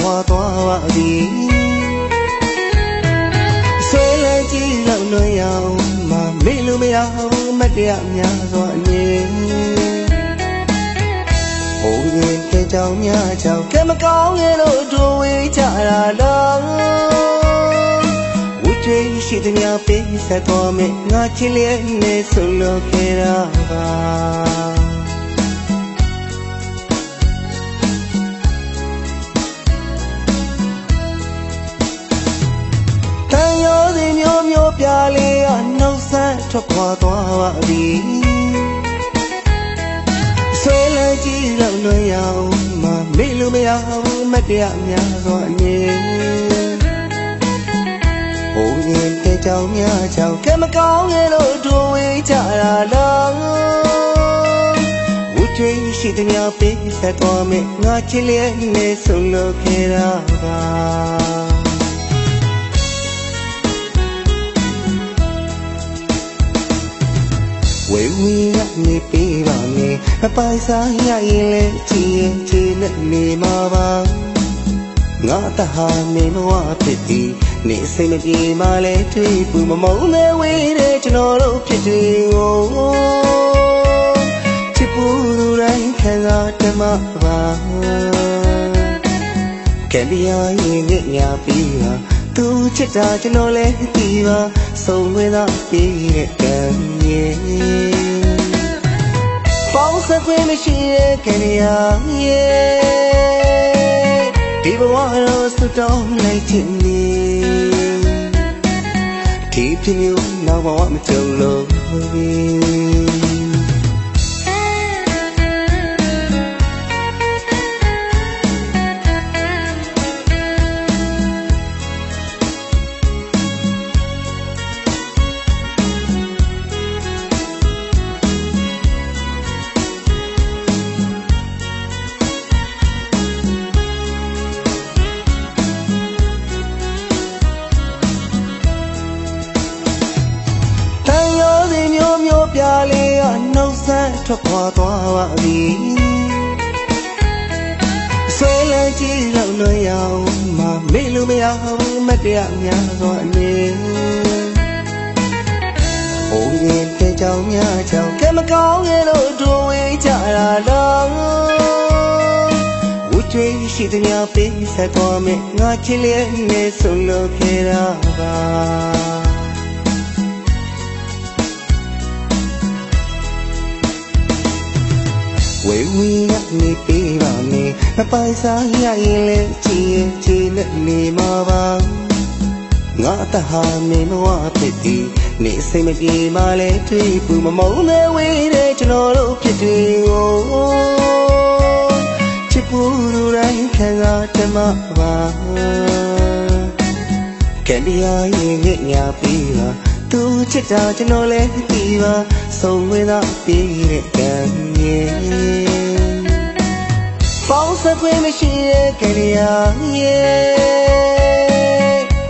ခွာသွားပါသည်ဆွဲလန်းကြည့်လောက်လွင်ရောင်မမေ့လို့မရဘူးမတရားများစွာနေဘုံရင်တဲ့ကြောင်များကြောင့်ကဲမကောင်းရဲ့လို့တို့ဝေးကြတာတော့ဝိကျွေးရှိတဲ့များပေးဆက်တော်မယ်ငါချစ်လေးနဲ့ဆုံးလို့ခဲ့တာပါပြလေးကနှုတ်ဆက်ထွက်ခွာသွားပါသည်ဆွဲလန်းကြည့်လောက်လွင်ရောင်မမေ့လို့မရဘူးမတရားများစွာနေဘုံရင်တဲ့ကြောင်များကြောင့်ကဲမကောင်းရဲ့လို့တို့ဝေးကြတာတော့ဝိကျွေးရှိတဲ့များပေးဆက်သွားမယ်ငါချစ်လေးနဲ့ဆုံးလို့ခဲ့တာပါဝေဝီကနေပေးပါမယ်မပိုင်စားရရင်လဲချီရင်ချီနဲ့နေမှာပါငါတဟာနေမဝဖြစ်သည်နေစိတ်မပြေမှလဲတွေ့ပူမမုန်းမဲဝေးတဲ့ကျွန်တော်တို့ဖြစ်တယ်ကိုချစ်ပူလူတိုင်းခံစားတမပါကဲဒီယာရင်ငဲ့ညာပြီးပါသူချစ်တာကျွန်တော်လဲသိပါဆုံးဝဲသာပြီးတဲ့ကံရဲ့ပေါင်းစပ်ခွင့်မရှိတဲ့ကံရဲ့ဒီဘဝတော့စွတ်တောင်းလိုက်ခြင်းနေဒီဖြစ်မျိုးနောက်ဘဝမကြုံလို့ပြလေးကနှုတ်ဆက်ထွက်ခွာသွားပါသည်ဆွဲလန်းကြည့်လောက်လွင်ရောင်မမေ့လို့မရဘူးမတရားများစွာနေဘုံရင်တဲ့ကြောင်များကြောင့်ကဲမကောင်းရဲ့လို့တို့ဝေးကြတာတော့ဝိကျွေးရှိတဲ့များပေးဆက်သွားမယ်ငါချစ်လေးနဲ့ဆုံးလို့ခဲ့တာပါဝေဝီကနေပေးပါမယ်မပိုင်စားရရင်လဲချီရင်ချီနဲ့နေမှာပါငါတဟာမင်းမဝဖြစ်သည်နေစိတ်မပြေမှလဲတွေ့ပူမမုန်းမဲဝေးတဲ့ကျွန်တော်တို့ဖြစ်တယ်ကိုချစ်ပူလူတိုင်းခံစားတမပါကဲဒီယာရင်ငဲ့ညာပြီးပါသူချစ်တာကျွန်တော်လဲသိပါဆုံးဝဲသာပြီးတဲ့ကံရဲ့ပေါင်းစပ်ခွင့်မရှိတဲ့ကံရဲ့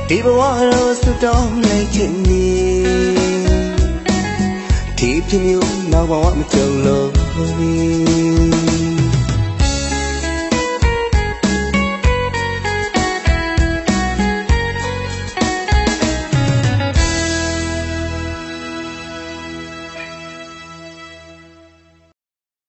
ဒီဘဝတော့စွတ်တောင်းလိုက်ခြင်းနေဒီဖြစ်မျိုးနောက်ဘဝမကြုံလို့